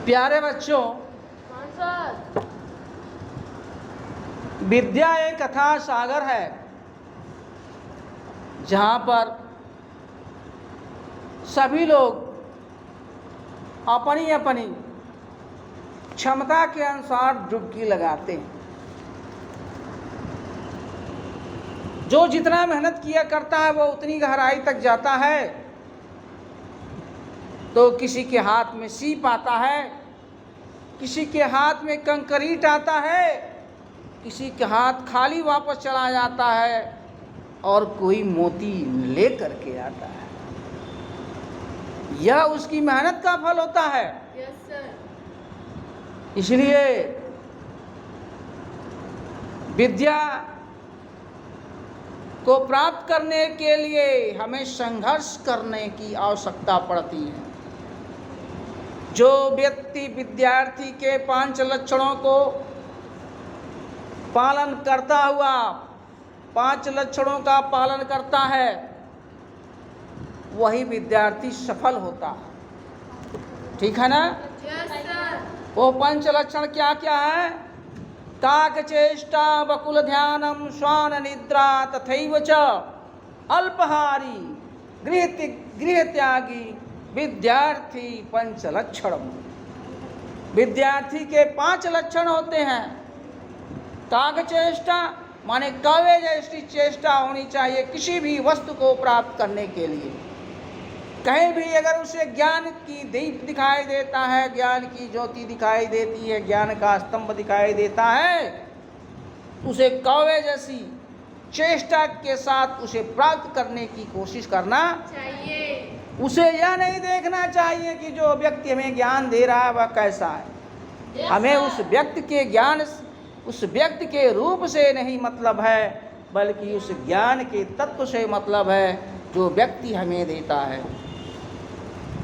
प्यारे बच्चों, विद्या एक अथाह सागर है जहाँ पर सभी लोग अपनी अपनी क्षमता के अनुसार डुबकी लगाते हैं। जो जितना मेहनत किया करता है वो उतनी गहराई तक जाता है। तो किसी के हाथ में सीप आता है, किसी के हाथ में कंकरीट आता है, किसी के हाथ खाली वापस चला जाता है और कोई मोती ले करके आता है। यह उसकी मेहनत का फल होता है। Yes sir. इसलिए विद्या को प्राप्त करने के लिए हमें संघर्ष करने की आवश्यकता पड़ती है। जो व्यक्ति विद्यार्थी के 5 लक्षणों को पालन करता हुआ 5 लक्षणों का पालन करता है वही विद्यार्थी सफल होता है। ठीक है ना? Yes sir. वो 5 लक्षण क्या क्या है? काक चेष्टा बकुल ध्यानम श्वान निद्रा तथैव च अल्पहारी गृह त्यागी विद्यार्थी 5 लक्षण। विद्यार्थी के 5 लक्षण होते हैं। काक चेष्टा माने कौवे जैसी चेष्टा होनी चाहिए किसी भी वस्तु को प्राप्त करने के लिए। कहीं भी अगर उसे ज्ञान की दीप दिखाई देता है, ज्ञान की ज्योति दिखाई देती है, ज्ञान का स्तंभ दिखाई देता है, उसे कौवे जैसी चेष्टा के साथ उसे प्राप्त करने की कोशिश करना चाहिए। उसे यह नहीं देखना चाहिए कि जो व्यक्ति हमें ज्ञान दे रहा है वह कैसा है। हमें उस व्यक्ति के ज्ञान, उस व्यक्ति के रूप से नहीं मतलब है, बल्कि उस ज्ञान के तत्व से मतलब है जो व्यक्ति हमें देता है।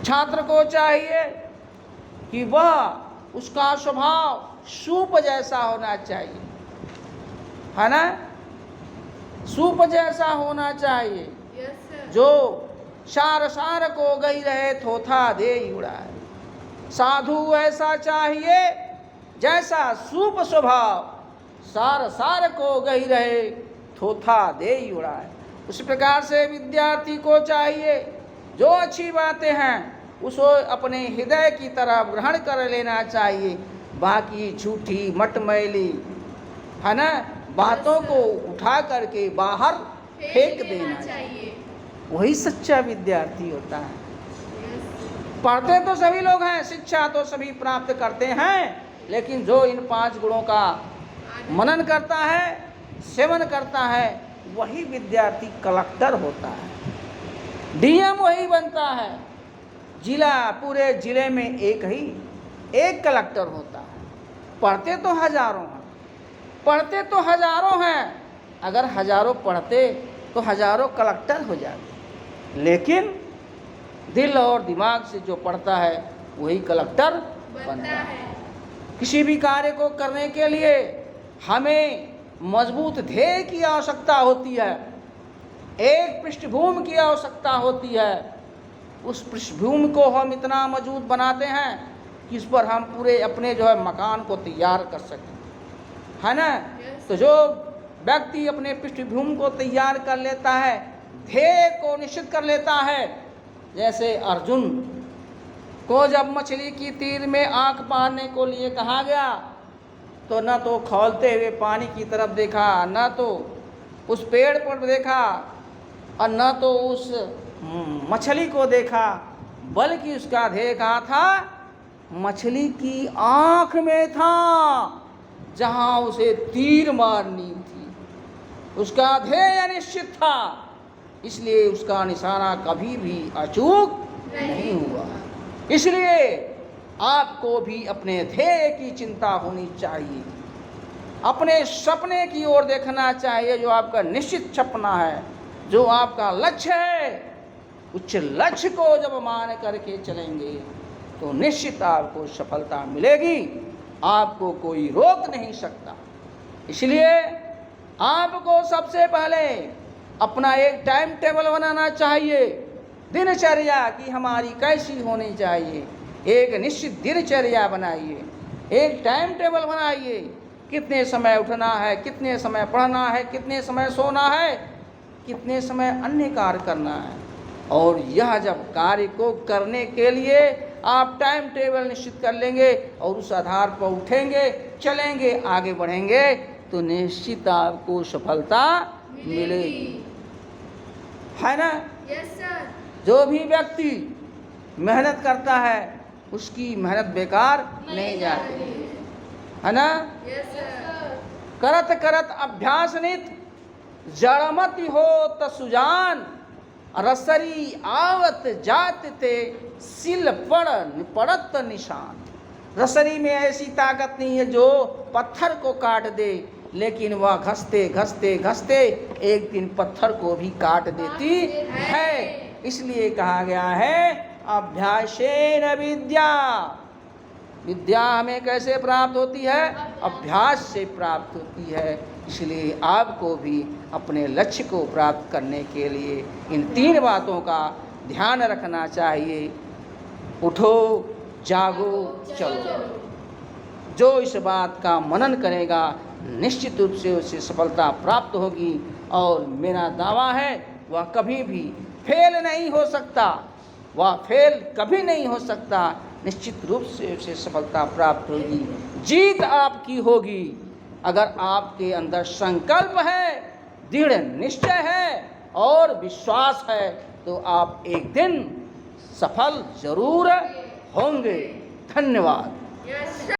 छात्र को चाहिए कि वह उसका स्वभाव सूप जैसा होना चाहिए, है ना? सूप जैसा होना चाहिए यस सर। जो सार सार को गई रहे थोथा दे उड़ाए। साधु ऐसा चाहिए जैसा सूप स्वभाव सार सार को गई रहे थोथा दे उड़ाए। उस प्रकार से विद्यार्थी को चाहिए जो अच्छी बातें हैं उसको अपने हृदय की तरफ ग्रहण कर लेना चाहिए। बाकी झूठी मटमैली, है ना, बातों को उठा करके बाहर फेंक देना चाहिए। वही सच्चा विद्यार्थी होता है। पढ़ते तो सभी लोग हैं, शिक्षा तो सभी प्राप्त करते हैं, लेकिन जो इन 5 गुणों का मनन करता है, सेवन करता है, वही विद्यार्थी कलेक्टर होता है। डीएम वही बनता है। पूरे जिले में एक कलेक्टर होता है। पढ़ते तो हजारों हैं, अगर हजारों पढ़ते तो हजारों कलेक्टर हो जाते, लेकिन दिल और दिमाग से जो पढ़ता है वही कलेक्टर बनता है। किसी भी कार्य को करने के लिए हमें मजबूत ध्येय की आवश्यकता होती है, एक पृष्ठभूमि की आवश्यकता होती है। उस पृष्ठभूमि को हम इतना मजबूत बनाते हैं कि इस पर हम पूरे अपने जो है मकान को तैयार कर सकें, है ना? तो जो व्यक्ति अपने पृष्ठभूमि को तैयार कर लेता है, ध्येय को निश्चित कर लेता है, जैसे अर्जुन को जब मछली की तीर में आंख मारने को लिए कहा गया तो न तो खौलते हुए पानी की तरफ देखा, न तो उस पेड़ पर देखा और न तो उस मछली को देखा, बल्कि उसका ध्येय कहाँ था? मछली की आंख में था जहाँ उसे तीर मारनी थी। उसका ध्येय निश्चित था, इसलिए उसका निशाना कभी भी अचूक नहीं हुआ। इसलिए आपको भी अपने ध्येय की चिंता होनी चाहिए, अपने सपने की ओर देखना चाहिए, जो आपका निश्चित सपना है, जो आपका लक्ष्य है। उच्च लक्ष्य को जब मान करके चलेंगे तो निश्चित आपको सफलता मिलेगी, आपको कोई रोक नहीं सकता। इसलिए आपको सबसे पहले अपना एक टाइम टेबल बनाना चाहिए, दिनचर्या की हमारी कैसी होनी चाहिए। एक निश्चित दिनचर्या बनाइए, एक टाइम टेबल बनाइए, कितने समय उठना है, कितने समय पढ़ना है, कितने समय सोना है, कितने समय अन्य कार्य करना है। और यह जब कार्य को करने के लिए आप टाइम टेबल निश्चित कर लेंगे और उस आधार पर उठेंगे, चलेंगे, आगे बढ़ेंगे, तो निश्चित आपको सफलता मिलेगी, है ना। Yes sir. जो भी व्यक्ति मेहनत करता है उसकी मेहनत बेकार नहीं जाती, है ना। Yes sir. करत करत अभ्यास नित जड़मति हो त सुजान, रसरी आवत जात ते सिल पड़त निशान। रसरी में ऐसी ताकत नहीं है जो पत्थर को काट दे, लेकिन वह घसते घसते घसते एक दिन पत्थर को भी काट देती है। इसलिए कहा गया है अभ्यासेन विद्या। विद्या हमें कैसे प्राप्त होती है? अभ्यास से प्राप्त होती है। इसलिए आपको भी अपने लक्ष्य को प्राप्त करने के लिए इन 3 बातों का ध्यान रखना चाहिए। उठो, जागो, चलो। जो इस बात का मनन करेगा निश्चित रूप से उसे सफलता प्राप्त होगी, और मेरा दावा है वह कभी भी फेल नहीं हो सकता, वह फेल कभी नहीं हो सकता। निश्चित रूप से उसे सफलता प्राप्त होगी, जीत आपकी होगी। अगर आपके अंदर संकल्प है, दृढ़ निश्चय है और विश्वास है, तो आप एक दिन सफल जरूर होंगे। धन्यवाद। यस।